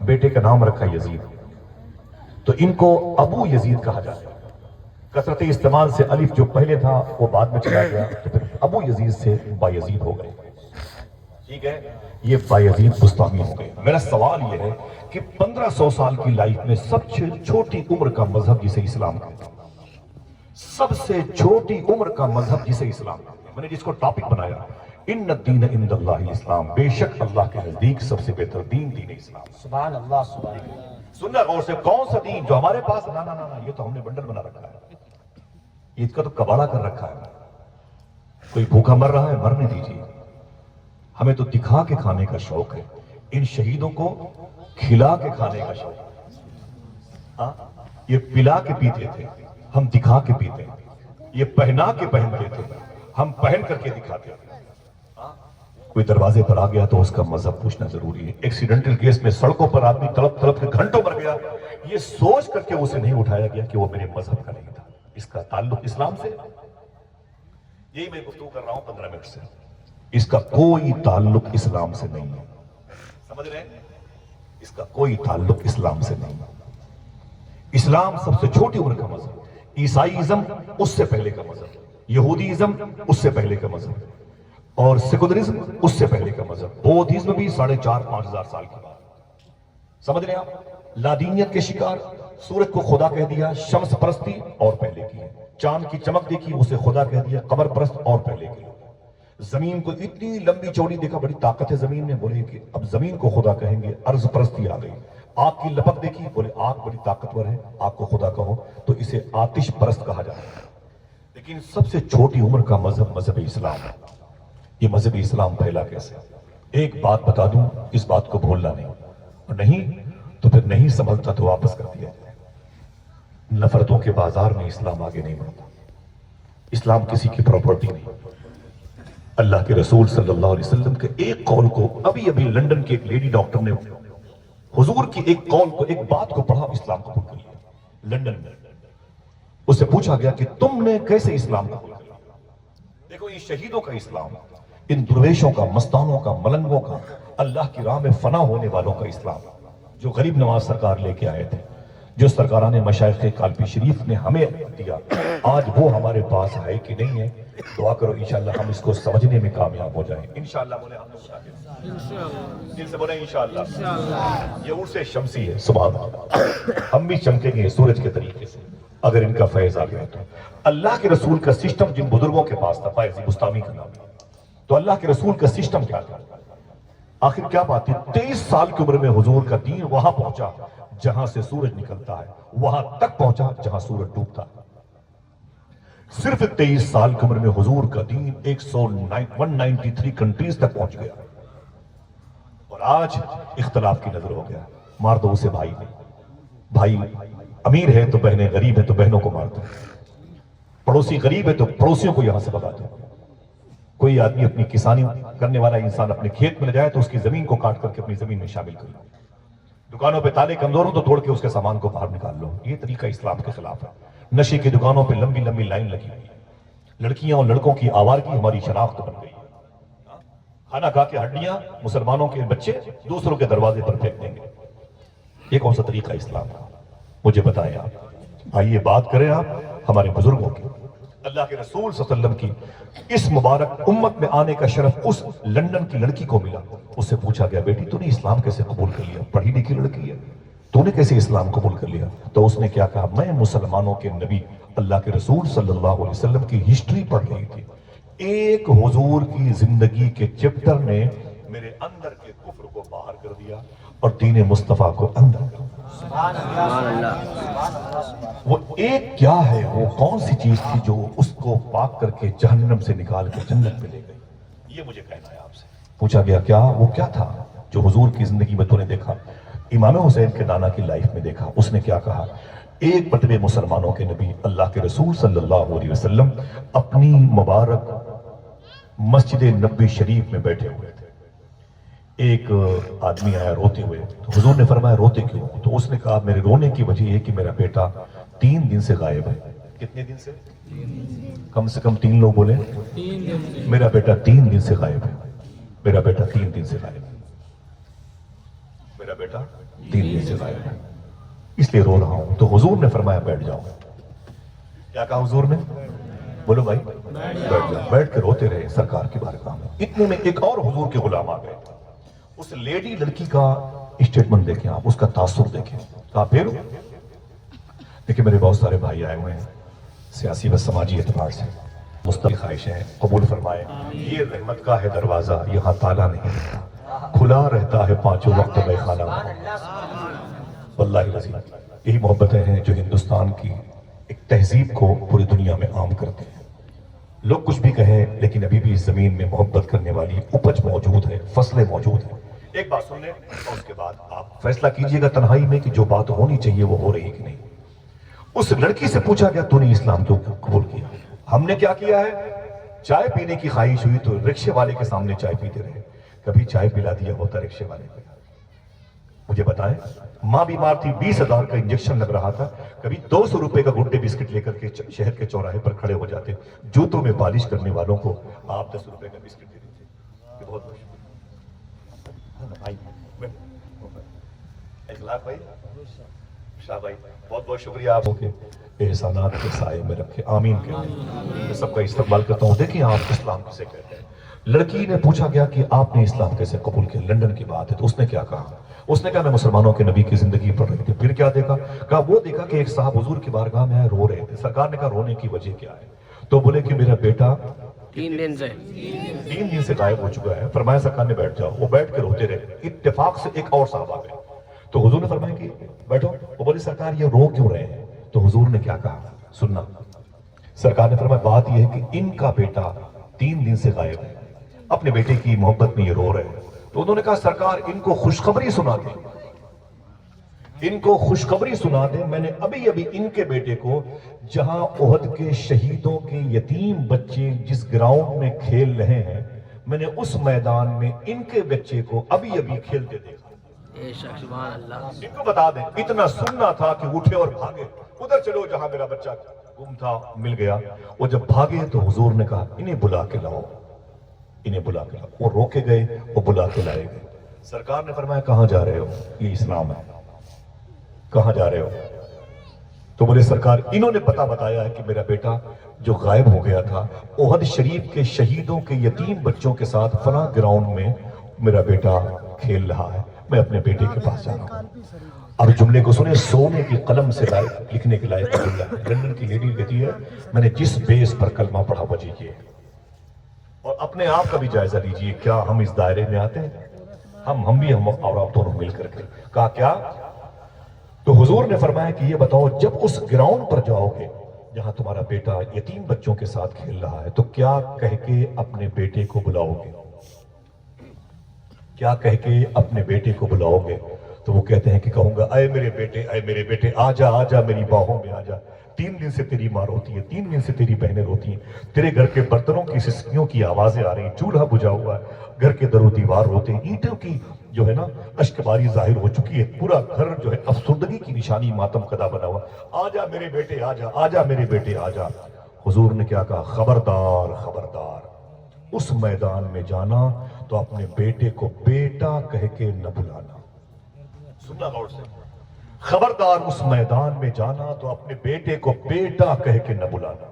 بیٹے کا نام رکھا یزید، تو ان کو ابو یزید کہا جاتا ہے۔ کثرت استعمال سے الف جو پہلے تھا وہ بعد میں چلا گیا، تو پھر ابو یزید سے با یزید ہو گئے، ٹھیک ہے، یہ با یزید بستامی ہو گئے۔ میرا سوال یہ ہے کہ 1500 سال کی لائف میں سب سے چھوٹی عمر کا مذہب جسے اسلام کہتے ہیں، سب سے چھوٹی عمر کا مذہب جسے اسلام کہتے ہیں، میں نے جس کو ٹاپک بنایا ان الدین عند اللہ الاسلام، بے شک اللہ کے نزدیک سب سے بہتر دین دین اسلام۔ سبحان اللہ سبحان اللہ۔ سننا غور سے، کون سا دین جو ہمارے پاس نا نا نا نا، یہ تو ہم نے بنڈل بنا رکھا ہے، عید کا تو کباڑا کر رکھا ہے، کوئی بھوکا مر رہا ہے مرنے دیجیے، ہمیں تو دکھا کے کھانے کا شوق ہے، ان شہیدوں کو کھلا کے کھانے کا شوق ہے۔ یہ پلا کے پیتے تھے، ہم دکھا کے پیتے ہیں، یہ پہنا کے پہنتے تھے، ہم پہن کر کے دکھاتے تھے۔ کوئی دروازے پر آ گیا تو اس کا مذہب پوچھنا ضروری ہے۔ ایکسیڈنٹل کیس میں سڑکوں پر آدمی تڑپ تڑپ کے گھنٹوں مر گیا، یہ سوچ کر کے اسے نہیں اٹھایا گیا کہ وہ میرے مذہب کا نہیں تھا، اس کا تعلق اسلام سے، یہی میں گفتگو کر رہا ہوں 15 منٹ سے، اس کا کوئی تعلق اسلام سے نہیں ہے، سمجھ رہے ہیں، اس کا کوئی تعلق اسلام سے نہیں ہے۔ اسلام سب سے چھوٹی عمر کا مذہب، عیسائیزم اس سے پہلے کا مذہب، یہودیزم اس سے پہلے کا مذہب، اور سیکولرزم اس سے پہلے کا مذہب، بودھزم بھی 4,500-5,000 سال کی بات، سمجھ رہے ہیں آپ؟ لادینیت کے شکار، سورج کو خدا کہہ دیا، شمس پرستی اور پہلے کی ہے، چاند کی چمک دیکھی اسے خدا کہہ دیا، قمر پرست اور پہلے کی، زمین کو اتنی لمبی چوڑی دیکھا، بڑی طاقت ہے زمین میں، بولے کہ اب زمین کو خدا کہیں گے، ارض پرستی آ گئی، آگ کی لپک دیکھی، بولے آگ بڑی طاقتور ہے، آگ کو خدا کہو تو اسے آتش پرست کہا جاتا ہے۔ لیکن سب سے چھوٹی عمر کا مذہب مذہب اسلام ہے۔ یہ مذہب اسلام پھیلا کیسے؟ ایک بات بتا دوں، اس بات کو بھولنا نہیں، اور نہیں تو پھر نہیں سنبھلتا تو واپس کر دیا جائے۔ نفرتوں کے بازار میں اسلام آگے نہیں بڑھتا، اسلام کسی کی پراپرٹی نہیں۔ اللہ کے رسول صلی اللہ علیہ وسلم کے ایک قول کو ابھی لندن کے ایک لیڈی ڈاکٹر نے حضور کی ایک قول کو، ایک بات کو پڑھا، اسلام قبول کر لیا لندن میں۔ اس سے پوچھا گیا کہ تم نے کیسے اسلام قبول کر لیا؟ دیکھو یہ شہیدوں کا اسلام، ان درویشوں کا، مستانوں کا، ملنگوں کا، اللہ کی راہ میں فنا ہونے والوں کا اسلام، جو غریب نواز سرکار لے کے آئے تھے، جو سرکاران مشائخ کالپی شریف نے ہمیں دیا، آج وہ ہمارے پاس ہے کہ نہیں ہے؟ دعا کرو انشاءاللہ ہم اس کو سمجھنے میں کامیاب ہو جائیں۔ انشاءاللہ بولے ہم لوگ، دل سے بولے انشاءاللہ۔ یہ عرص شمسی ہے، سبحان اللہ، ہم بھی چمکیں گے سورج کے طریقے سے اگر ان کا فیض آ گیا تو۔ اللہ کے رسول کا سسٹم جن بزرگوں کے پاس تھا، فیض بستامی کا نام، تو اللہ کے رسول کا سسٹم کیا تھا؟ آخر کیا بات تھی؟ 23 سال کی عمر میں حضور کا دین وہاں پہنچا جہاں سے سورج نکلتا ہے، وہاں تک پہنچا جہاں سورج ڈوبتا ہے۔ صرف 23 سال کی عمر میں حضور کا دین 193 کنٹریز تک پہنچ گیا، اور آج اختلاف کی نظر ہو گیا، مار دو اسے بھائی نہیں، بھائی امیر ہے تو بہنیں غریب ہیں تو بہنوں کو مار دو، پڑوسی غریب ہے تو پڑوسیوں کو یہاں سے بھگا دو۔ کوئی آدمی اپنی کسانی کرنے والا انسان اپنے کھیت میں لے جائے تو اس کی زمین کو کاٹ کر کے اپنی زمین میں شامل کر لو، دکانوں پہ تالے کمزور ہوں تو توڑ کے اس کے سامان کو باہر نکال لو، یہ طریقہ اسلام کے خلاف ہے۔ نشے کی دکانوں پہ لمبی لمبی لائن لگی ہوئی ہے، لڑکیاں اور لڑکوں کی آوارگی ہماری شناخت بن گئی ہے، کھانا کھا کے ہڈیاں مسلمانوں کے بچے دوسروں کے دروازے پر پھینک دیں گے، یہ کون سا طریقہ اسلام کا؟ مجھے بتائیں آپ، آئیے بات کریں آپ ہمارے بزرگوں کی، اللہ کے رسول صلی اللہ علیہ وسلم کی اس مبارک امت میں آنے کا شرف اس لندن کی لڑکی کو ملا۔ اس سے پوچھا گیا بیٹی تو نے اسلام کیسے قبول کر لیا؟ پڑھی لکھی لڑکی ہے، تو نے کیسے اسلام قبول کر لیا؟ تو اس نے کیا کہا؟ میں مسلمانوں کے نبی اللہ کے رسول صلی اللہ علیہ وسلم کی ہسٹری پڑھ رہی تھی، ایک حضور کی زندگی کے چیپٹر نے میرے اندر کے کفر کو باہر کر دیا اور دین مصطفیٰ کو اندر کر دیا۔ وہ ایک کیا ہے، وہ کون سی چیز تھی جو اس کو پاک کر کے جہنم سے نکال کے جنت میں لے گئی؟ یہ مجھے کہنا ہے آپ سے۔ پوچھا گیا کیا وہ کیا تھا جو حضور کی زندگی میں تو نے دیکھا، امام حسین کے نانا کی لائف میں دیکھا؟ اس نے کیا کہا؟ ایک مرتبہ مسلمانوں کے نبی اللہ کے رسول صلی اللہ علیہ وسلم اپنی مبارک مسجد نبوی شریف میں بیٹھے ہوئے تھے، ایک آدمی آیا روتے ہوئے، تو حضور نے فرمایا روتے کیوں؟ تو اس نے کہا میرے رونے کی وجہ یہ کہ میرا بیٹا 3 دن سے غائب ہے۔ کتنے دن سے؟ کم سے کم 3 لوگ بولے، میرا بیٹا 3 دن سے غائب ہے، میرا بیٹا 3 دن سے غائب ہے، मेरा बेटा 3 दिन से गायब है, इसलिए रो रहा हूं। तो हुजूर ने फरमाया बैठ जाओ। क्या कहा हुजूर ने? बोलो भाई, बैठ जाओ। बैठ के रोते रहे सरकार की बारगाह में। इतने में एक और हुजूर के गुलाम आ गए। उस लेडी लड़की का स्टेटमेंट देखें आप, उसका तासुर देखें। कहा फिर देखिए मेरे बहुत सारे भाई आए हुए हैं सियासी व समाजी एतबार से, मुस्तकिल ख्वाहिशें हैं, कबूल फरमाए। ये रहमत का है दरवाजा, यहाँ ताला नहीं रहता, खुला रहता है पांचों वक्त में खाना। वल्लाहि लज़ीम, यही मोहब्बतें हैं जो हिंदुस्तान की एक तहजीब को पूरी दुनिया में आम करते हैं। लोग कुछ भी कहें, लेकिन अभी भी इस जमीन में मोहब्बत करने वाली उपज मौजूद है, फसलें मौजूद हैं। एक बात सुन लें और उसके बाद आप फैसला कीजिएगा तन्हाई में कि जो बात होनी चाहिए वो हो रही है कि नहीं। उस लड़की से पूछा गया तूने इस्लाम क्यों कबूल किया? हमने क्या किया है? चाय पीने की ख्वाहिश हुई तो रिक्शे वाले के सामने चाय पीते रहे। कभी चाय पिला दिया होता रिक्शे वाले को? मुझे बताएं, माँ बीमार थी, 20,000 का इंजेक्शन लग रहा था, कभी 200 रुपए का गुड्डे बिस्किट लेकर के शहर के चौराहे पर खड़े हो जाते, जूतों में पालिश करने वालों को आप 10 रुपए का बिस्किट दे देते। बहुत बहुत भाई, इखलाक भाई, शाह भाई, बहुत बहुत शुक्रिया आपके एहसानात के साए में रखे, आमीन कहते हैं। सबका इस्तकबाल करता हूँ। देखिए आप इस्लाम किसे कहते हैं। लड़की ने पूछा गया कि आपने इस्लाम कैसे कबूल किया? लंदन की बात है। तो उसने क्या कहा? उसने कहा मैं मुसलमानों के नबी की जिंदगी पढ़ रही थी। फिर क्या देखा? कहा वो देखा कि एक साहब हुजूर की बारगाह में आए, रो रहे थे। सरकार ने कहा रोने की वजह क्या है? तो बोले कि मेरा बेटा 3 दिन से गायब हो चुका है। फरमाया सरकार ने बैठ जाओ। वो बैठ के रोते रहे। इत्तेफाक से एक और साहब आ गए तो हुजूर ने फरमाया कि बैठो। वो बोले सरकार ये रो क्यों रहे हैं? तो हुजूर ने क्या कहा सुनना। सरकार ने फरमाया बात यह है कि इनका बेटा 3 दिन से गायब है, अपने बेटे की मोहब्बत में ये रो रहे हैं। तो उन्होंने कहा सरकार इनको खुशखबरी सुना दे, इनको खुशखबरी सुना दे। मैंने अभी अभी इनके बेटे को, जहां ओहद के शहीदों के यतीम बच्चे जिस ग्राउंड में खेल रहे हैं, मैंने उस मैदान में इनके बच्चे को अभी अभी खेलते देखा। इनको बता दें, इतना सुनना था कि उठे और भागे, उधर चलो जहां मेरा बच्चा गुम था, मिल गया। वो जब भागे तो हुजूर ने कहा इन्हें बुला के लाओ, इन्हें बुला के लाओ। वो रोके गए, वो बुला के लाए गए। सरकार ने फरमाया कहां जा रहे हो? ये इस्लाम है, कहां जा रहे हो? तो बोले सरकार इन्होंने पता बताया है कि मेरा बेटा जो गायब हो गया था, ओहद शरीफ के शहीदों के यतीम बच्चों के साथ फला ग्राउंड में मेरा बेटा खेल रहा है, मैं अपने बेटे के पास जा रहा हूं। अब जुमले को सुने, सोने की कलम से लिखने के लायक जुमला है। लंदन की लेडी कहती है मैंने जिस बेस पर कलमा पढ़ा वजह ये। और अपने आप का भी जायजा लीजिए, क्या हम इस दायरे में आते हैं? हम भी, हम और आप दोनों मिलकर के। कहा क्या? तो हुजूर ने फरमाया कि ये बताओ जब उस ग्राउंड पर जाओगे जहां तुम्हारा बेटा यतीम बच्चों के साथ खेल रहा है, तो क्या कह के अपने बेटे को बुलाओगे? क्या कह के अपने बेटे को बुलाओगे? तो वो कहते हैं कि कहूंगा अय मेरे बेटे आजा आजा मेरी बाहों में आजा। 3 दिन से तेरी माँ रोती है, 3 दिन से तेरी बहनें रोती हैं, तेरे घर के बर्तनों की सिसकियों की आवाजें आ रही हैं, चूल्हा बुझा हुआ है, घर के दरो दीवार रोते हैं, ईंटों की जो है ना अश्कबारी जाहिर हो चुकी है, पूरा घर जो है अफसुर्दगी की निशानी मातम कदा बना हुआ। आजा मेरे बेटे आजा, आजा मेरे बेटे आजा। हुजूर ने क्या कहा? खबरदार खबरदार, उस मैदान में जाना तो अपने बेटे को बेटा कह के न बुलाना। सुनना गौर से, खबरदार उस मैदान में जाना तो अपने बेटे को बेटा कह के न बुलाना,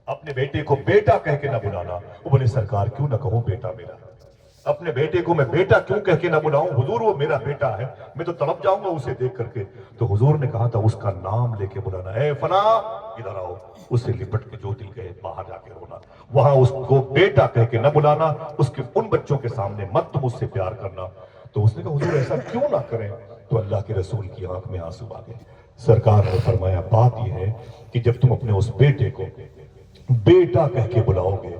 अपने बेटे को बेटा कह के न बुलाना। वो बोले सरकार क्यों ना कहूं बेटा मेरा? अपने बेटे को मैं बेटा क्यों कह के ना बुलाऊं? हुजूर वो मेरा बेटा है, मैं तो तड़प जाऊंगा उसे देख करके। तो हुजूर ने कहा था उसका नाम लेके बुलाना, ए फला इधर आओ। उससे लिपट के जो दिल गए बाहर जाके रोना। वहां उसको बेटा कह के न बुलाना, उसके उन बच्चों के सामने मत तुम उससे प्यार करना। तो उसने कहा हुजूर ऐसा क्यों ना करें? तो अल्लाह के रसूल की आंख में आंसू आ गए। सरकार ने फरमाया बात यह है कि जब तुम अपने उस बेटे को बेटा कह के बुलाओगे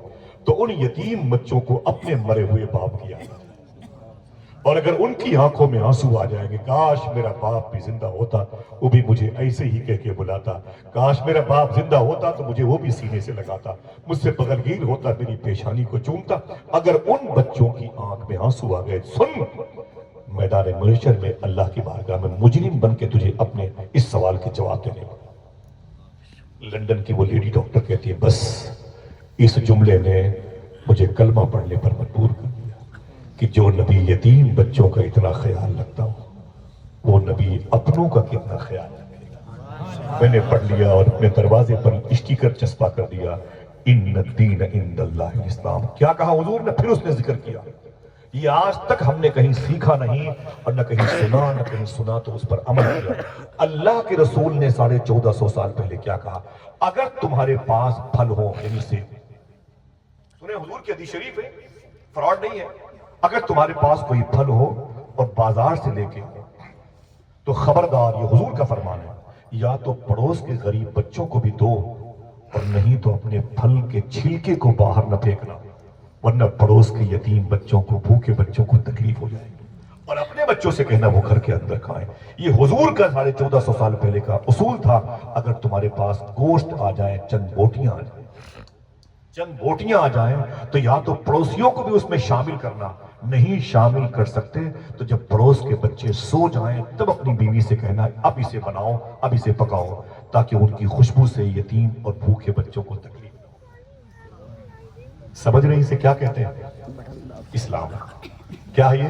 तो उन यतीम बच्चों को अपने मरे हुए बाप की याद आएगी। और अगर उनकी आंखों में आंसू आ जाएंगे, काश मेरा बाप भी जिंदा होता, वो भी मुझे ऐसे ही कह के बुलाता, काश मेरा बाप जिंदा होता तो मुझे वो भी सीने से लगाता, मुझसे बगलगीर होता, मेरी पेशानी को चूमता। अगर उन बच्चों की आंख में आंसू आ गए, सुन मैदान महशर में अल्लाह की बारगाह में मुजरिम बन के तुझे अपने इस सवाल के जवाब देने। लंदन की वो लेडी डॉक्टर कहती है बस इस जुमले ने मुझे कलमा पढ़ने पर मजबूर कर दिया कि जो नबी यतीम बच्चों का इतना ख्याल रखता हो, नबी अपनों का कितना ख्याल रखेगा। मैंने पढ़ लिया और अपने दरवाजे पर स्टिकर चस्पा कर दिया, इन्न दीन इंदल्लाह इस्लाम। क्या कहा हुजूर ने? फिर उसने जिक्र किया। ये आज तक हमने कहीं सीखा नहीं और न कहीं सुना तो उस पर अमल किया। अल्लाह के रसूल ने 1450 साल पहले क्या कहा? अगर तुम्हारे पास फल हो, यानी सेब, सुने हुजूर की हदीस शरीफ है, फ्रॉड नहीं है। अगर तुम्हारे पास कोई फल हो और बाजार से लेके हो, तो खबरदार, ये हुजूर का फरमान है, या तो पड़ोस के गरीब बच्चों को भी दो और नहीं तो अपने फल के छिलके को बाहर न फेंकना, वरना पड़ोस के यतीम बच्चों को, भूखे बच्चों को तकलीफ हो जाएगी। और अपने बच्चों से कहना वो घर के अंदर खाएं। ये हुजूर का 1450 साल पहले का उसूल था। अगर तुम्हारे पास गोश्त आ जाए, चंद बोटियां आ जाएं, तो या तो पड़ोसियों को भी उसमें शामिल करना, नहीं शामिल कर सकते तो जब पड़ोस के बच्चे सो जाएं तब अपनी बीवी से कहना, अब इसे बनाओ, अब इसे पकाओ, ताकि उनकी खुशबू से यतीम और भूखे बच्चों को तकलीफ न हो। समझ रहे इसे क्या कहते हैं? इस्लाम। क्या है ये?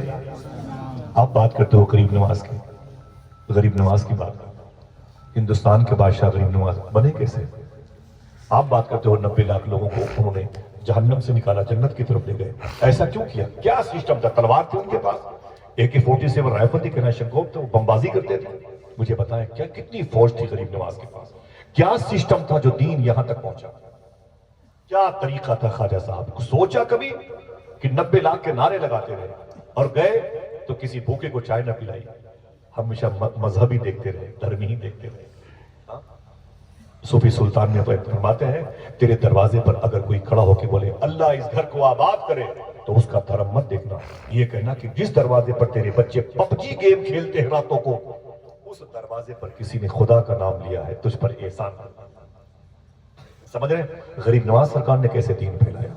आप बात करते हो गरीब नवाज की, गरीब नवाज की बात करते हो। हिंदुस्तान के बादशाह गरीब नवाज बने कैसे? आप बात करते हो 90 लाख लोगों को उन्होंने जहन्नम से निकाला, जन्नत की तरफ ले गए। ऐसा क्यों किया? क्या सिस्टम था? तलवार थी उनके पास, AK-47 राइफल थी, कलाशनकोव थे, वो बमबाजी करते थे। मुझे बताएं क्या कितनी फौज थी गरीब नवाज के पास? क्या सिस्टम था जो दीन यहां तक पहुंचा? क्या तरीका था ख्वाजा साहब को? सोचा कभी कि 90 लाख के नारे लगाते रहे और गए तो किसी भूखे को चाय ना पिलाई? हमेशा मजहबी देखते रहे, धर्मी ही देखते रहे। सूफी सुल्तान में फरमाते हैं, तेरे दरवाजे पर अगर कोई खड़ा होकर बोले अल्लाह इस घर को आबाद करे, तो उसका धर्म मत देखना, ये कहना कि जिस दरवाजे पर तेरे बच्चे पबजी गेम खेलते हैं रातों को, उस दरवाजे पर किसी ने खुदा का नाम लिया है, तुझ पर एहसान करना। समझ रहे? गरीब नवाज सरकार ने कैसे दीन फैलाया।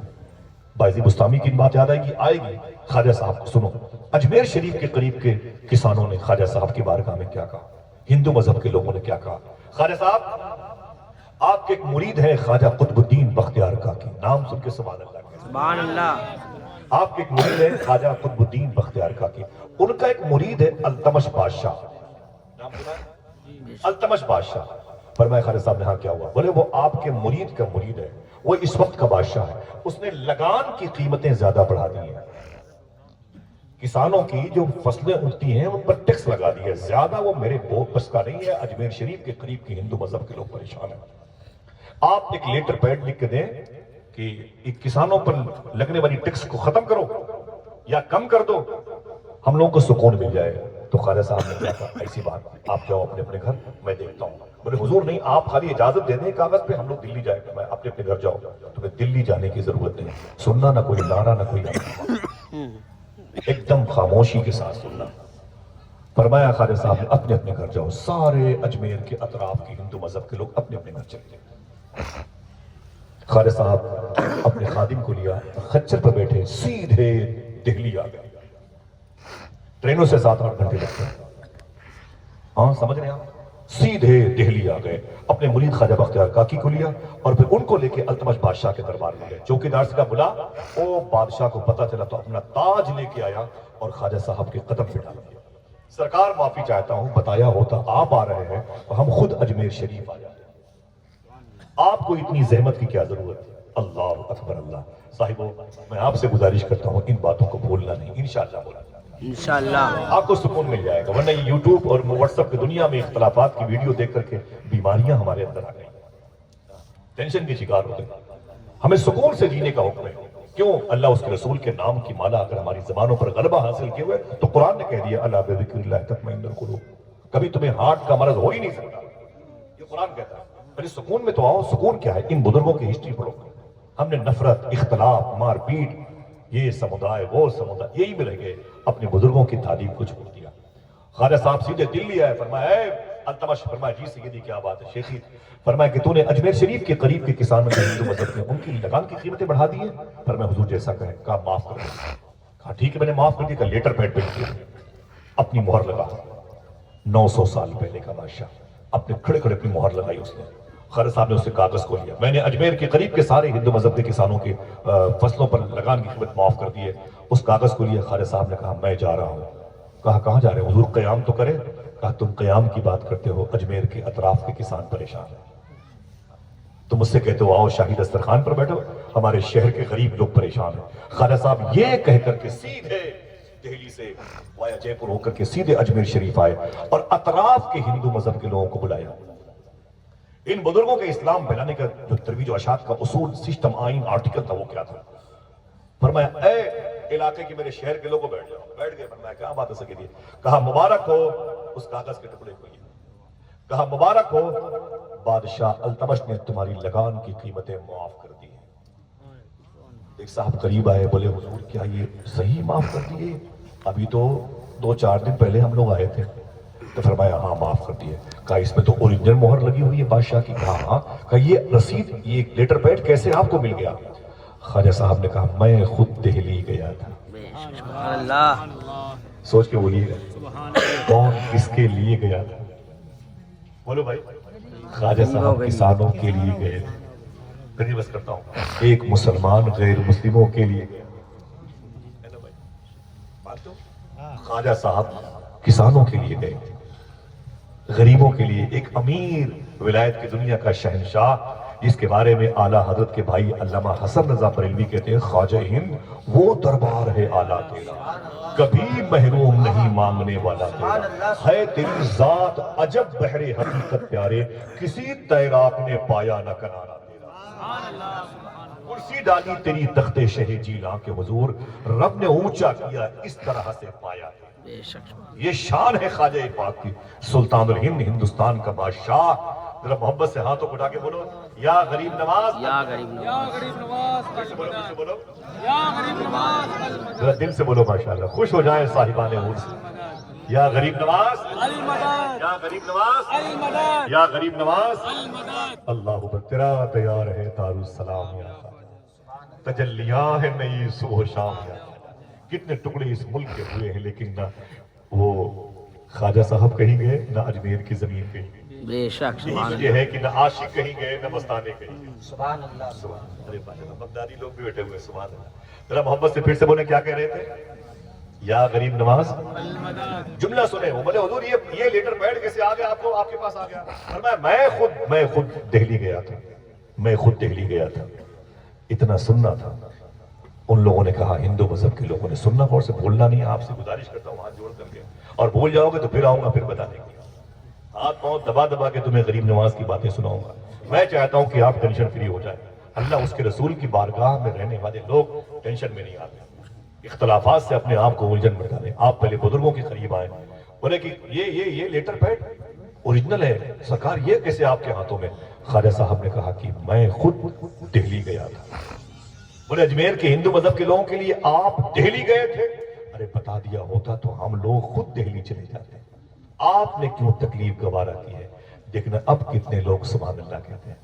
बायज़ी बुस्तामी की बात याद आएगी। ख्वाजा साहब को सुनो, अजमेर शरीफ के करीब के किसानों ने ख्वाजा साहब की बारगाह में क्या कहा, हिंदू मजहब के लोगों ने क्या कहा। ख्वाजा साहब, आपके एक मुरीद है ख्वाजा कुतुबुद्दीन बख्तियार काकी, नाम सुन के सुभान अल्लाह। आपके एक मुरीद है ख्वाजा कुतुबुद्दीन बख्तियार काकी, उनका एक मुरीद है अल्तमश बादशाह, नाम सुना है? अल्तमश बादशाह। फरमाया ख्वाजा साहब ने हाँ क्या हुआ? बोले वो आपके मुरीद का मुरीद है, वो इस वक्त का बादशाह है, उसने लगान की कीमतें ज्यादा बढ़ा दी हैं, किसानों की जो फसलें उगती हैं उन पर टैक्स लगा दिया ज्यादा, वो मेरे बस का नहीं है। अजमेर शरीफ के करीब के हिंदू मजहब के लोग परेशान हैं। आप एक लेटर पैड लिख के दें कि किसानों पर लगने वाली टैक्स को खत्म करो या कम कर दो, हम लोगों को सुकून मिल जाएगा। तो ख्वाजा साहब ने क्या कहा, ऐसी बात, आप जाओ अपने अपने घर, मैं देखता हूँ। बोले हुजूर नहीं, आप खाली इजाजत दे दें कागज पे, हम लोग दिल्ली जाएंगे। मैं अपने अपने घर जाओ, तुम्हें दिल्ली जाने की जरूरत नहीं, सुनना ना कोई नारा ना कोई एकदम खामोशी के साथ सुनना। फरमाया ख्वाजा साहब ने अपने अपने घर जाओ, सारे अजमेर के अतराफ के हिंदू मजहब के लोग अपने अपने घर चले गए। ख्वाजा साहब अपने खादिम को लिया, खच्चर पर बैठे सीधे दिल्ली आ गए। ट्रेनों से 7-8 घंटे लगते हैं, हाँ समझ रहे हैं आप? सीधे दिल्ली आ गए, अपने मुरीद ख्वाजा बख्तियार काकी को लिया और फिर उनको लेके अल्तमश बादशाह के दरबार में गए। चौकीदार से का बुला, ओ बादशाह को पता चला तो अपना ताज लेके आया और ख्वाजा साहब के कदम पे डाल दिया। सरकार माफी चाहता हूं, बताया होता आप आ रहे हैं तो हम खुद अजमेर शरीफ आ जाते, आपको इतनी जहमत की क्या जरूरत है। अल्लाह अकबर। अल्लाह साहिबो, मैं आपसे गुजारिश करता हूं इन बातों को भूलना नहीं, इंशाअल्लाह बोला इंशाअल्लाह आपको सुकून मिल जाएगा। वरना ये यूट्यूब और व्हाट्सएप की दुनिया में इख्तलाफात की वीडियो देख करके बीमारियां हमारे अंदर आ गई, टेंशन के शिकार हो गए। हमें सुकून से जीने का हुक्म है। क्यों? अल्लाह उसके रसूल के नाम की माला अगर हमारी जबानों पर गलबा हासिल किए हुए तो कुरान ने कह दिया अला बिज़िक्रिल्लाह तत्मइन्नुल कुलूब, कभी तुम्हें हार्ट का मर्ज हो ही नहीं सकता, ये कुरान कहता है। अरे सुकून में तो आओ। सुकून क्या है? इन बुजुर्गों की हिस्ट्री पढ़ो। हमने नफरत, इख्तलाफ, मारपीट, ये समुदाय वो समुदाय, यही में रह गए, अपने बुजुर्गों की तालीम को छोड़ दिया। ख्वाजा साहब सीधे दिल्ली आए, फरमाया अल्तमश, फरमाया जी सैयदी क्या बात है शेखी, फरमाया कि तूने अजमेर शरीफ के करीब के किसानों के हिंदू मजहब में उनकी लगान की कीमतें बढ़ा दी है। फरमाया हुजूर जैसा कहे। कहा माफ कर दो। कहा ठीक है मैंने माफ कर दिया। कहा लेटर पैड पे लिखिए, अपनी मोहर लगा। 900 साल पहले का बादशाह अपने खड़े खड़े अपनी मोहर लगाई उसने। ख्वाजा साहब ने उससे कागज को लिया, मैंने अजमेर के करीब के सारे हिंदू मजहब के किसानों के फसलों पर लगान की कीमत माफ कर दी है। उस कागज को लिया, ख्वाजा साहब ने कहा मैं जा रहा हूँ। कहा कहाँ जा रहे हैं हुजूर? क़याम तो करे। کہا تم قیام کی بات کرتے ہو، اجمیر کے اطراف کے کسان پریشان ہیں، تم مجھ سے کہتے ہو آؤ شاہی دسترخوان پر بیٹھو، ہمارے شہر کے غریب لوگ پریشان ہیں۔ خواجہ صاحب یہ کہہ کر کے سیدھے دہلی سے وایا جے پور ہو کر کے سیدھے اجمیر شریف آئے اور اطراف کے ہندو مذہب کے لوگوں کو بلایا۔ ان بزرگوں کے اسلام پھیلانے کا جو ترویج و اشاعت کا اصول، سسٹم، آئین، آرٹیکل تھا، وہ کیا تھا؟ فرمایا اے علاقے کے میرے شہر کے لوگوں بیٹھ جاؤ۔ بیٹھ گئے۔ فرمایا کیا بات ہے سکے دی؟ کہا مبارک ہو اس کاغذ کے ٹکڑے کو، کہا مبارک ہو بادشاہ التمش نے تمہاری لگان کی قیمتیں معاف کر دی ہیں۔ ایک صاحب قریب آئے، بولے حضور کیا یہ صحیح معاف کر دیے؟ ابھی تو 2-4 دن پہلے ہم لوگ آئے تھے۔ تو فرمایا ہاں معاف کر دیے۔ کہا اس میں تو اوریجنل مہر لگی ہوئی ہے بادشاہ کی؟ کہا ہاں۔ کہا یہ رسید، یہ لیٹر پیڈ کیسے آپ کو مل گیا؟ خواجہ صاحب نے کہا میں خود دہلی گیا تھا۔ سبحان اللہ۔ سوچ کے بولیے گا کون کس کے لیے گیا تھا؟ بولو بھائی۔ خواجہ صاحب کسانوں کے لیے گئے تھے۔ پھر بس کرتا ہوں، ایک مسلمان غیر مسلموں کے لیے گیا۔ خواجہ صاحب کسانوں کے لیے گئے تھے، غریبوں کے لیے۔ ایک امیر ولایت کی دنیا کا شہنشاہ، جس کے بارے میں اعلیٰ حضرت کے بھائی علامہ حسن رضا بریلوی کہتے ہیں خواجہ ہند وہ دربار ہے اعلیٰ تیرا، کبھی محروم نہیں مانگنے والا تیرا، ہے تیری ذات عجب بحر حقیقت پیارے، کسی تیراک نے پایا نہ کنارا تیرا۔ کرسی ڈالی تیری تخت شہ جیلاں کے حضور، رب نے اونچا کیا اس طرح سے پایا ہے۔ یہ شان ہے خواجہ پاک کی، سلطان الہند، ہندوستان کا بادشاہ۔ ذرا محبت سے ہاتھوں کو اٹھا کے بولو یا غریب نواز، یا غریب نواز، بولو یا غریب نواز، ذرا دل سے بولو ماشاءاللہ، خوش ہو جائیں صاحبان حور سے۔ یا غریب نواز، یا غریب نواز، یا غریب نواز، اللہ اکبر۔ تیرا تیار ہے دارالسلام یا تجلیاں ہے نئی صبح و شام یا۔ کتنے ٹکڑے اس ملک کے ہوئے ہیں لیکن نہ وہ خواجہ صاحب کہیں گئے، نہ اجمیر کی زمین کہیں گئے۔ بے شک سبحان یہی وجہ ہے کہ نہ عاشق کہیں گئے، نہ مستانے کہیں گئے۔ سبحان اللہ۔ سبحان ارے بغدادی لوگ بھی بیٹھے ہوئے، سبحان اللہ۔ ذرا محبت سے پھر سے بولے کیا کہہ رہے تھے؟ یا غریب نواز، جملہ سنے وہ بولے حضور یہ لیٹر پیڈ کیسے آ گیا آپ کو، آپ کے پاس آ گیا؟ فرمایا میں خود دہلی گیا تھا، میں خود دہلی گیا تھا۔ اتنا سننا تھا۔ ان لوگوں نے کہا، ہندو مذہب کے لوگوں نے، سننا اور سے بھولنا نہیں ہے، آپ سے گزارش کرتا ہوں ہاتھ جوڑ کر کے، اور بھول جاؤ گے تو پھر آؤں گا پھر بتا دیں گے، ہاتھ پاؤں دبا دبا کے تمہیں غریب نواز کی باتیں سناؤں گا۔ میں چاہتا ہوں کہ آپ ٹینشن فری ہو جائیں۔ اللہ اس کے رسول کی بارگاہ میں رہنے والے لوگ ٹینشن میں نہیں آتے، اختلافات سے اپنے آپ کو الجھن میں ڈالیں۔ آپ پہلے بزرگوں کے قریب آئیں، بولے کہ یہ لیٹر پیڈ اوریجنل ہے سرکار، یہ کیسے آپ کے ہاتھوں میں؟ خواجہ صاحب نے کہا کہ میں خود دہلی گیا تھا۔ بولے اجمیر کے ہندو مذہب کے لوگوں کے لیے آپ دہلی گئے تھے؟ ارے بتا دیا ہوتا تو ہم لوگ خود دہلی چلے جاتے، آپ نے کیوں تکلیف گوارا کی ہے؟ دیکھنا اب کتنے لوگ سبحان اللہ کہتے ہیں۔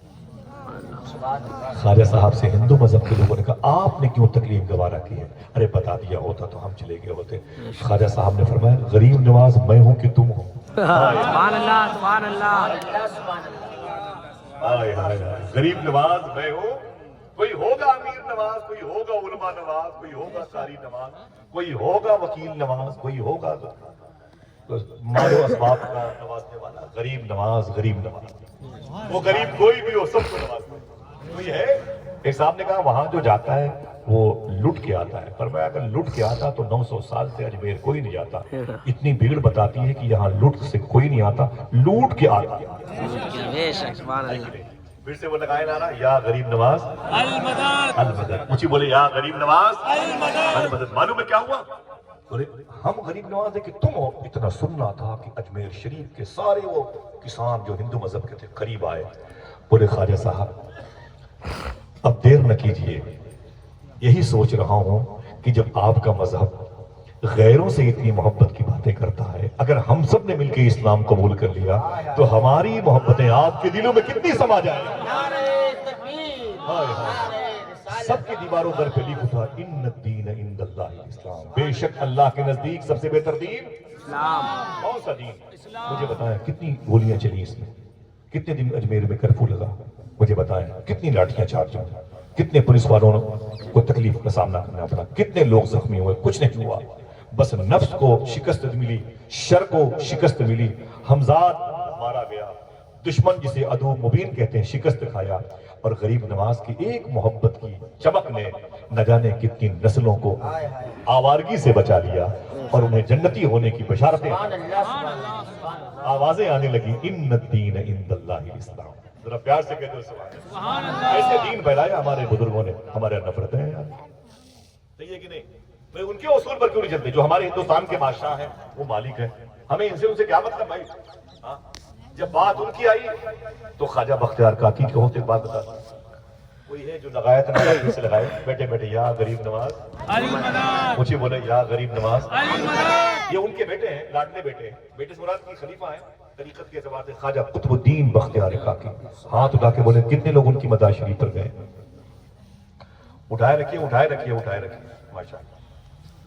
خواجہ صاحب سے ہندو مذہب کے لوگوں نے کہا آپ نے کیوں تکلیف گوارا کی ہے؟ ارے بتا دیا ہوتا تو ہم چلے گئے ہوتے۔ خواجہ صاحب نے فرمایا غریب نواز میں ہوں کہ تم ہو؟ سبحان اللہ، سبحان اللہ۔ غریب نواز میں ہوں، کوئی ہوگا امیر نواز، کوئی ہوگا علماء نواز، کوئی ہوگا قاری نواز، کوئی ہوگا وکیل نواز، کوئی ہوگا مالو اسباب کا نوازنے والا۔ غریب نواز، غریب نواز، وہ غریب کوئی بھی ہو سب کو نوازتا ہے۔ کوئی ہے ایک صاحب نے کہا وہاں جو جاتا ہے وہ لٹ کے آتا ہے، فرمایا اگر لٹ کے آتا تو 900 سال سے اجمیر کوئی نہیں جاتا۔ اتنی بھیڑ بتاتی ہے کہ یہاں لٹ سے کوئی نہیں آتا، لوٹ کے آتا۔ بے شک سبحان اللہ۔ پھر سے وہ لگائے نعرہ یا غریب نواز المدد، المدد، اونچی بولے یا غریب نواز المدد، المدد۔ معلوم ہے کیا ہوا؟ بولے ہم غریب نواز ہے کہ تم ہو۔ اتنا سننا تھا کہ اجمیر شریف کے سارے وہ کسان جو ہندو مذہب کے تھے قریب آئے۔ بولے خواجہ صاحب اب دیر نہ کیجئے، یہی سوچ رہا ہوں کہ جب آپ کا مذہب غیروں سے اتنی محبت کی باتیں کرتا ہے، اگر ہم سب نے مل کے اسلام قبول کر لیا تو ہماری محبتیں آپ کے دلوں میں کتنی سما جائیں۔ سب کی دیواروں پر پہ لکھا تھا ان الدین عند اللہ الاسلام، بے شک اللہ کے نزدیک سب سے بہتر دین اسلام۔ کون سا دین؟ مجھے بتائیں کتنی گولیاں چلی اس میں، کتنے دن اجمیر میں کرفیو لگا، مجھے بتائیں کتنی لاٹھیاں چارج ہوئی، کتنے پولیس والوں کو تکلیف کا سامنا کرنا پڑا، کتنے لوگ زخمی ہوئے، کچھ نہیں ہوا۔ बस नफ्स को शिकस्त मिली, शर को शिकस्त मिली, हमजाद मारा गया, दुश्मन जिसे अदू मुबीन कहते हैं शिकस्त खाया, और गरीब नवाज की एक मोहब्बत की चमक ने न जाने कितनी नस्लों को आवारगी से बचा लिया और उन्हें जन्नती होने की बशारतें आवाजें आने लगी, इन्न दीन इंदल्लाहिल इस्लाम। जरा प्यार से कहते हो सुभान अल्लाह। ऐसे दीन फैलाया हमारे बुजुर्गों ने, हमारे नफरतें हैं यार, सही है कि नहीं? भाई उनके उसूल पर क्यों नहीं चलते? जो हमारे हिंदुस्तान के बादशाह हैं, वो मालिक हैं, हमें इनसे उनसे क्या मतलब भाई? हाँ? जब बात उनकी आई तो ख्वाजा बख्तियार काकी के होते बात बता, कोई है जो लगाया था ना से लगाए, बैठे बैठे या गरीब नवाज, मुझे बोले या गरीब नवाज, ये उनके बेटे हैं, लाडले बेटे हैं, बेटे से मुराद की खलीफा है तरीकत के एतबार से ख्वाजा कुतुबुद्दीन बख्तियार काकी। हाथ उठा के बोले कितने लोग उनकी मज़ार शरीफ पर गए? उठाए रखिए उठाए रखिए उठाए रखिए, माशाअल्लाह।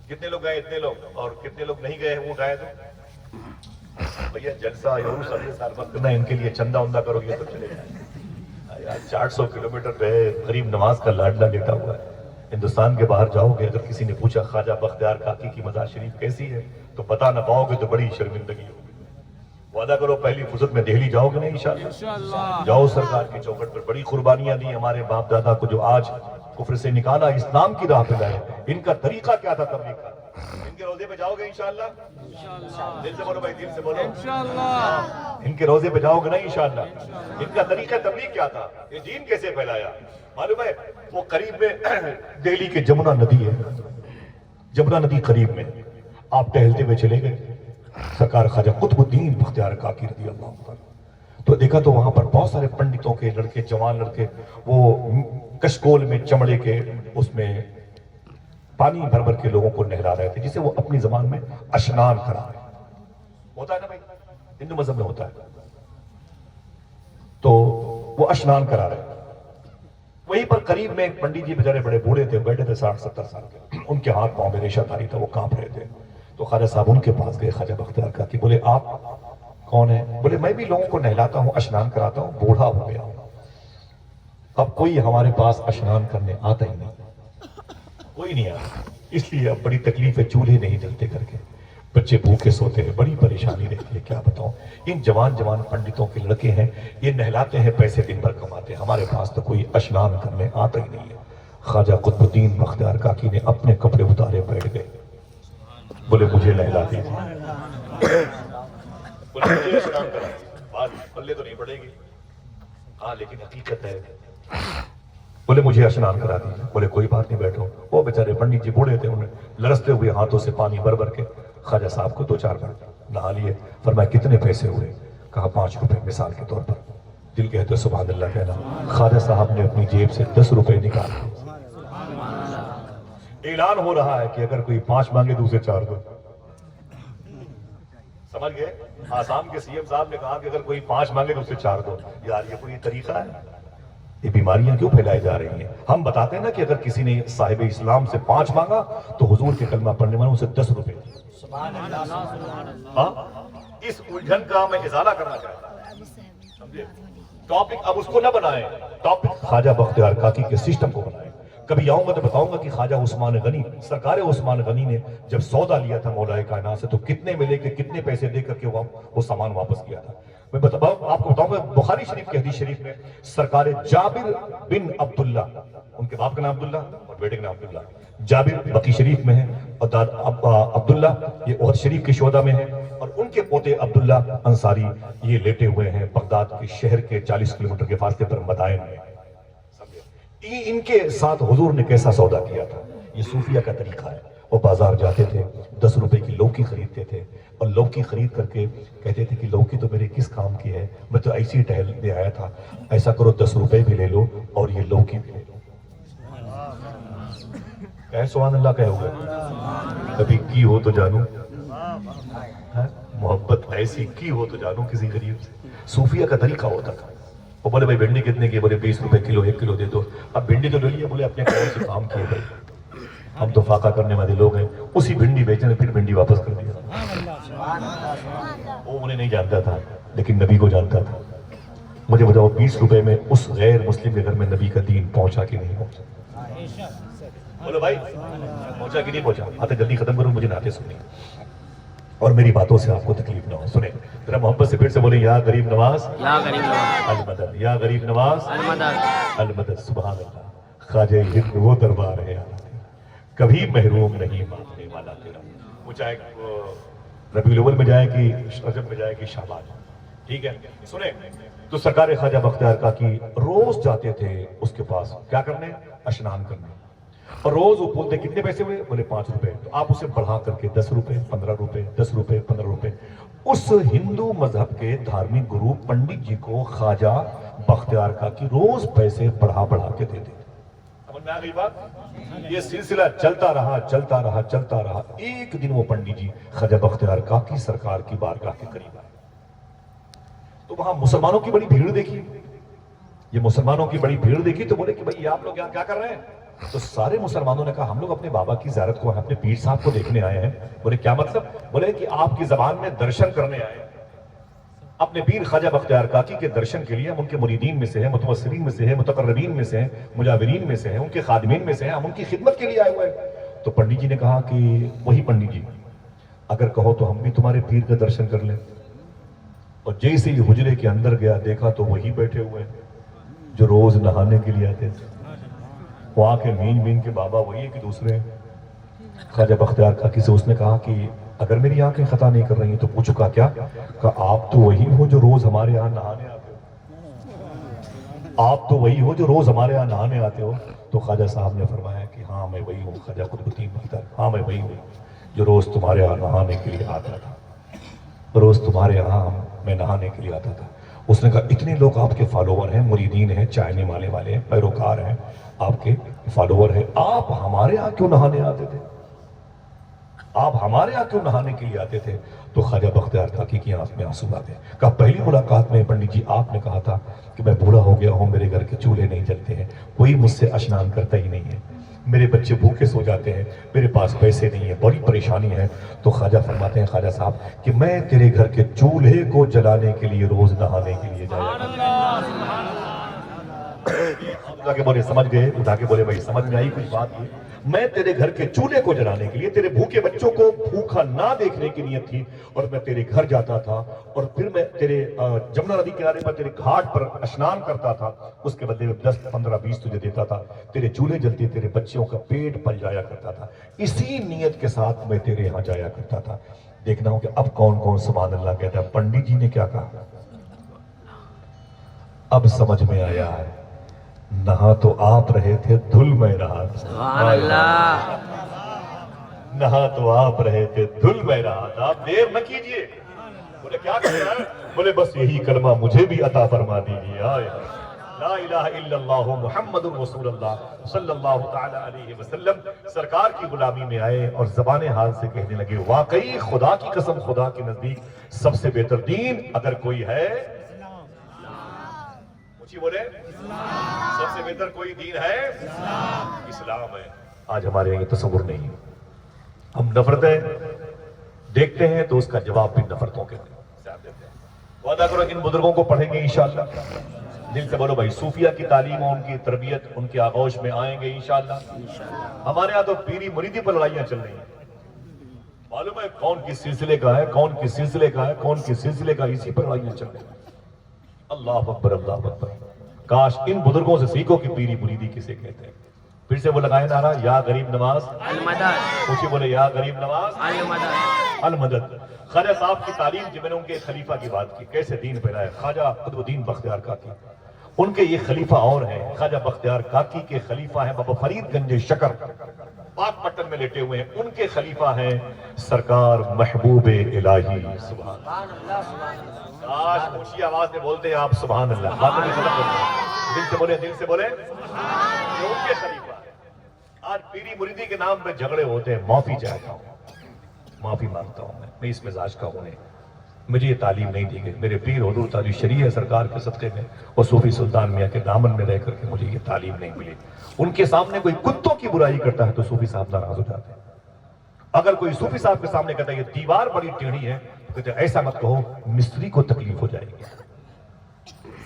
कितने लोग गए? इतने लोग। और कितने लोग नहीं गए वो उठाए तो भैया जलसा यूरुस अगले साल मत करना, इनके लिए चंदा उंदा करोगे तो चलेगा यार। 400 किलोमीटर पे गरीब नवाज का लाडला लेटा हुआ है। हिंदुस्तान के बाहर जाओगे, अगर किसी ने पूछा ख्वाजा बख्तियार काकी की मज़ार शरीफ कैसी है तो बता ना पाओगे तो बड़ी शर्मिंदगी होगी। वादा करो पहली फुर्सत में दिल्ली जाओगे ना इंशाअल्लाह, जाओ। सरकार की चौखट पर बड़ी कुर्बानियां दी हमारे बाप दादा को, जो आज कुफ्र से निकाला, इस्लाम की राह पे लाए। इनका तरीका क्या था तबलीग का? इनके रोजे पे जाओगे इंशाअल्लाह, दिल से बोलो भाई, दिल से बोलो इंशाअल्लाह। इनके रोजे पे जाओगे ना इंशाअल्लाह। इनका तरीका तबलीग क्या था? ये दीन कैसे फैलाया मालूम है? वो करीब में दिल्ली के जमुना नदी है, जमुना नदी करीब में, आप टहलते हुए चले गए, सरकार ख्वाजा कुतुबुद्दीन बख्तियार काकी रज़ी अल्लाह अन्हु, तो देखा तो वहां पर बहुत सारे पंडितों के लड़के, जवान लड़के, वो कशकोल में चमड़े के उसमें पानी भर भर के लोगों को नहला रहे थे, जिसे वो अपनी जबान में अशनान करा रहे। होता है ना भाई, हिंदू मजहब में होता है, तो वो अशनान करा रहे। वहीं पर करीब में एक पंडित जी बेचारे बड़े बूढ़े थे, बैठे थे 60-70 साल के, उनके हाथ पांव में रेशाधारी था, वो कांप रहे थे। तो ख्वाजा साहब उनके पास गए, ख्वाजा बख्तियार काकी, बोले आप कौन है? बोले मैं भी लोगों को नहलाता हूँ, अशनान कराता हूँ, बूढ़ा हो गया हूँ, अब कोई हमारे पास अशनान करने आता ही नहीं, कोई नहीं आता, इसलिए अब बड़ी तकलीफ है, चूल्हे नहीं जलते करके, बच्चे भूखे सोते हैं, बड़ी परेशानी रहती है। क्या बताऊं, इन जवान जवान पंडितों के लड़के हैं, ये नहलाते हैं, पैसे दिन भर कमाते हैं, हमारे पास तो कोई अशनान करने आता ही नहीं है। ख्वाजा कुतुबुद्दीन बख्तियार काकी ने अपने कपड़े उतारे बैठ गए, बोले मुझे नहला दीजिए, बोले मुझे अशनान करा। बात पल्ले तो नहीं पड़ेगी, हाँ लेकिन हकीकत है, बोले मुझे अशनान करा दीजिए। बोले कोई बात नहीं, बैठो। वो बेचारे पंडित जी बूढ़े थे, उन्हें लरसते हुए हाथों से पानी भर भर के ख्वाजा साहब को 2-4 बार नहा लिए। फरमाया कितने पैसे हुए? कहा 5 रुपए मिसाल के तौर पर। दिल कहते सुभान अल्लाह कहना। ख्वाजा साहब ने अपनी जेब से 10 रुपए निकाले। ऐलान हो रहा है कि अगर कोई 5 मांगे तो उसे 4 दो। समझ गए? आसाम के सीएम साहब ने कहा कि अगर कोई 5 मांगे तो उसे 4 दो। यार ये कोई तरीका है? ये बीमारियां क्यों फैलाई जा रही हैं? हम बताते हैं ना कि अगर किसी ने साहिब इस्लाम से 5 मांगा तो हुजूर के कलमा पढ़ने वालों से 10 रुपए। इस उलझन का मैं इजाला करना चाहता हूं, समझे? टॉपिक अब उसको ना बनाएं, टॉपिक ख्वाजा बख्तियार काकी के सिस्टम को बनाएं। कभी आऊंगा तो बताऊंगा कि ख्वाजा उस्मान गनी, सरकार उस्मान गनी ने जब सौदा लिया था मौलाए कायनात से तो कितने मिले के कितने पैसे दे करके वो सामान वापस किया था। मैं आपको बताऊंगा, बुखारी शरीफ की हदीस शरीफ में सरकार जाबिर बिन अब्दुल्ला, उनके बाप का नाम अब्दुल्ला और बेटे का नाम अब्दुल्ला, जाबिर बकी शरीफ में है और अब्दुल्ला ये ओहद शरीफ के शोदा में है, और उनके पोते अब्दुल्ला अंसारी ये लेटे हुए हैं बगदाद के शहर के 40 किलोमीटर के फासले पर मदायन में। इनके साथ हुजूर ने कैसा सौदा किया था? ये सूफिया का तरीका है। वो बाजार जाते थे, 10 रुपए की लौकी खरीदते थे और लौकी खरीद करके कहते थे कि लौकी तो मेरे किस काम की है, मैं तो ऐसी टहलने आया था, ऐसा करो 10 रुपए भी ले लो और ये लौकी भी ले लो। कहे सुभान अल्लाह कहोगे? कभी की हो तो जानू, मोहब्बत ऐसी की हो तो जानू किसी गरीब से। सूफिया का तरीका होता था। वो बोले भाई भिंडी कितने की? बोले 20 रुपए किलो, 1 किलो दे दो। अब भिंडी तो ले लिया, बोले अपने काम से काम किए भाई, हम तो फाका करने वाले लोग हैं। उसी भिंडी बेचने, फिर भिंडी वापस कर दिया। वो उन्हें नहीं जानता था लेकिन नबी को जानता था। مجھے بتاؤ 20 روپے میں اس غیر مسلم کے گھر میں نبی کا دین پہنچا کہ نہیں پہنچا؟ بولو بھائی پہنچا کہ نہیں پہنچا؟ آتے جلدی ختم کروں، مجھے نعتیں سنی اور میری باتوں سے آپ کو تکلیف نہ ہو. سنیں ذرا محبت سے پھر سے بولیں یا غریب نواز یا غریب نواز المدد، یا غریب نواز المدد. المدد. سبحان اللہ. خواجہ ہند وہ دربار ہے کبھی محروم نہیں مانگنے والا تیرا. وہ چاہے ربیع الاول میں جائے کہ رجب میں جائے کہ شعبان. ٹھیک ہے سنیں تو سرکار خواجہ بختیار کاکی روز جاتے تھے اس کے پاس کیا کرنے؟ اشنان کرنے. اور روز وہ بولتے کتنے پیسے ہوئے؟ بولے 5 روپے. تو آپ اسے بڑھا کر کے 10 روپے 15 روپے 10 روپے 15 روپے. اس ہندو مذہب کے دھارمک گرو پنڈت جی کو خواجہ بختیار کاکی روز پیسے بڑھا بڑھا کے دیتے تھے. سمجھ میں آ گئی بات؟ یہ سلسلہ چلتا رہا چلتا رہا چلتا رہا. ایک دن وہ پنڈت جی خواجہ بختیار کاکی سرکار کی بارگاہ کے قریب آئے تو وہاں مسلمانوں کی بڑی بھیڑ دیکھی. یہ مسلمانوں کی بڑی بھیڑ دیکھی تو بولے کہ بھائی آپ لوگ یہاں کیا کر رہے ہیں؟ تو سارے مسلمانوں نے کہا ہم لوگ اپنے بابا کی زیارت کو اپنے پیر صاحب کو دیکھنے آئے ہیں. بولے کیا مطلب؟ بولے کہ آپ کی زبان میں درشن کرنے آئے ہیں. اپنے پیر خواجہ بختیار کاکی کے درشن کے لیے ہم ان کے مریدین میں سے ہیں، متوسلین میں سے ہیں، متقربین میں سے ہیں، مجاورین میں سے ہیں، ان کے خادمین میں سے ہیں، ہم ان کی خدمت کے لیے آئے ہوئے ہیں. تو پنڈت جی نے کہا کہ وہی پنڈت جی اگر کہو تو ہم بھی تمہارے پیر کا درشن کر لیں. اور جیسے ہی حجرے کے اندر گیا دیکھا تو وہی بیٹھے ہوئے ہیں جو روز نہانے کے لیے آتے تھے. وہاں کے مین مین کے بابا وہی ہے کہ دوسرے. خواجہ بختیار کاکی سے اس نے کہا کہ اگر میری آنکھیں خطا نہیں کر رہی ہیں تو پوچھو کہا کیا؟ کہ آپ تو وہی ہو جو روز ہمارے یہاں نہانے آتے ہو. آپ تو وہی ہو جو روز ہمارے یہاں نہانے آتے ہو. تو خواجہ صاحب نے فرمایا کہ ہاں میں وہی ہوں خواجہ قطب الدین بختیار، ہاں میں وہی ہوں جو روز تمہارے یہاں نہانے کے لیے آتا تھا. روز تمہارے یہاں میں نہانے کے لیے آتا تھا. اس نے کہا اتنے لوگ آپ کے فالوور ہیں، مریدین ہیں، چائنے مالے والے ہیں، پیروکار ہیں، آپ کے فالوور ہیں، آپ ہمارے یہاں کیوں نہانے آتے تھے؟ آپ ہمارے یہاں کیوں نہانے کے لیے آتے تھے؟ تو خواجہ بختیار کاکی کی آنکھ میں آنسو آ گئے. کہا پہلی ملاقات میں پنڈت جی آپ نے کہا تھا کہ میں بوڑھا ہو گیا ہوں، میرے گھر کے چولہے نہیں جلتے ہیں، کوئی مجھ سے اشنان کرتا ہی نہیں ہے، میرے بچے بھوکے سو جاتے ہیں، میرے پاس پیسے نہیں ہیں، بڑی پریشانی ہے. تو خواجہ فرماتے ہیں خواجہ صاحب کہ میں تیرے گھر کے چولہے کو جلانے کے لیے روز نہانے کے لیے جایا اٹھا کے بولے سمجھ گئے؟ اٹھا کے بولے بھائی سمجھ میں آئی کچھ بات؟ یہ میں تیرے گھر کے چولہے کو جلانے کے لیے، تیرے بھوکے بچوں کو بھوکا نہ دیکھنے کی نیت تھی، اور میں تیرے گھر جاتا تھا اور پھر میں تیرے جمنا ندی کنارے پر تیرے گھاٹ پر اشنان کرتا تھا، اس کے بدلے میں 10 15 20 تجھے دیتا تھا، تیرے چولہے جلتے، تیرے بچوں کا پیٹ پل جایا کرتا تھا. اسی نیت کے ساتھ میں تیرے یہاں جایا کرتا تھا. دیکھنا ہوں کہ اب کون کون سبحان اللہ کہتا ہے. پنڈت جی نے کیا کہا؟ اب سمجھ میں آیا ہے، نہا تو آپ رہے تھے دھل میں رہا تھا. سبحان اللہ. نہا تو آپ رہے تھے دھل میں رہا تھا. آپ دیر نہ کیجئے. بولے کیا کہنا ہے؟ بولے بس یہی کلمہ مجھے بھی عطا فرما دیجئے. لا الہ الا اللہ محمد رسول اللہ صلی اللہ تعالی علیہ وسلم. سرکار کی غلامی میں آئے اور زبان حال سے کہنے لگے واقعی خدا کی قسم خدا کے نزدیک سب سے بہتر دین اگر کوئی ہے، اونچی بولے، سب سے بہتر کوئی دین ہے اسلام ہے. آج ہمارے یہاں یہ تصور نہیں ہے. ہم نفرتیں دیکھتے ہیں تو اس کا جواب بھی نفرتوں کے ساتھ دیتے ہیں. وعدہ کرو ان بزرگوں کو پڑھیں گے انشاءاللہ. دل سے بولو بھائی صوفیہ کی تعلیم اور ان کی تربیت ان کے آغوش میں آئیں گے انشاءاللہ. ہمارے ہاں تو پیری مریدی پر لڑائیاں چل رہی ہیں. معلوم ہے کون کس سلسلے کا ہے، کون کس سلسلے کا ہے، کون کس سلسلے کا، اسی پر لڑائیاں چل رہی ہیں. اللہ اکبر اللہ اکبر. کاش ان بزرگوں سے سیکھو کہ پیری مریدی کسے کہتے ہیں. پھر سے وہ لگائے نعرہ یا غریب نواز المدد. اونچی بولے یا غریب نواز المدد. المدد. خواجہ صاحب کی تعلیم جب میں نے ان کے خلیفہ کی بات کی کیسے دین پھیلایا، خواجہ قطب الدین بختیار کاکی. ان کے یہ خلیفہ اور ہیں. خواجہ بختیار کاکی کے خلیفہ ہیں بابا فرید گنج شکر پاک پٹن میں لیٹے ہوئے ہیں. ان کے خلیفہ ہیں سرکار محبوب الہی. سبحان اللہ. آج اونچی آواز میں بولتے ہیں آپ سبحان اللہ. باتوں میں غلط بولتے ہیں. دل سے بولے، دل سے بولے. یہ ان کے خلیفہ ہیں. آج پیری مریدی کے نام پہ جھگڑے ہوتے ہیں. معافی چاہتا ہوں، معافی مانگتا ہوں. میں اس مزاج کا ہوں. مجھے یہ تعلیم نہیں دی گئی. میرے پیر حضور تاج شریعہ سرکار کے صدقے میں اور صوفی سلطان میاں کے دامن میں رہ کر کے مجھے یہ تعلیم نہیں ملی. ان کے سامنے کوئی کتوں کی برائی کرتا ہے تو صوفی صاحب ناراض ہو جاتے ہیں. اگر کوئی صوفی صاحب کے سامنے کہتا ہے یہ دیوار بڑی ٹیڑھی ہے تو کہتے ہیں ایسا مت کہو، مستری کو تکلیف ہو جائے گی.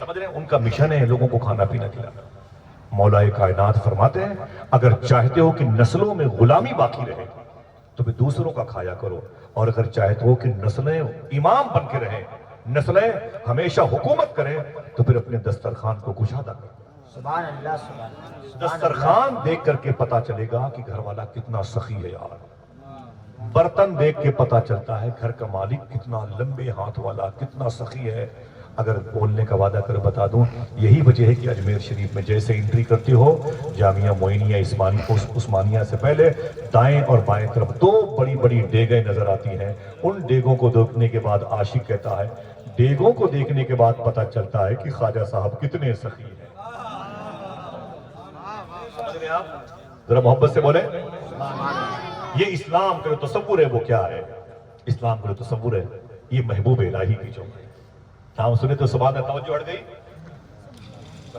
समझ रहे हैं? उनका मिशन है लोगों को खाना पीना खिलाना। मौलाए कायनात फरमाते हैं अगर चाहते हो कि नस्लों में गुलामी बाकी रहे तो फिर दूसरों का खाया करो, और अगर चाहते हो कि नस्लें इमाम बन के रहें, नस्लें हमेशा हुकूमत करें, तो फिर अपने दस्तरखान को कुशादा करो। सुभान अल्लाह, सुभान अल्लाह। दस्तरखान देख करके पता चलेगा कि घर वाला कितना सखी है यार। बर्तन देख के पता चलता है घर का मालिक कितना लंबे हाथ वाला, कितना सखी है। अगर बोलने का वादा कर बता दूं, यही वजह है कि अजमेर शरीफ में जैसे एंट्री करते हो जामिया मोइनिया उस्मानिया से पहले दाएं और बाएं तरफ दो बड़ी बड़ी डेगें नजर आती हैं। उन डेगों को देखने के बाद आशिक कहता है, डेगों को देखने के बाद पता चलता है कि ख्वाजा साहब कितने सखी हैं। समझ रहे आप? जरा मोहब्बत से बोले। ये इस्लाम का जो तसव्वुर है वो क्या है? इस्लाम का जो तसव्वुर है ये महबूब इलाही की जो नाम सुने तो सुभान अल्लाह, तवज्जो हट गई।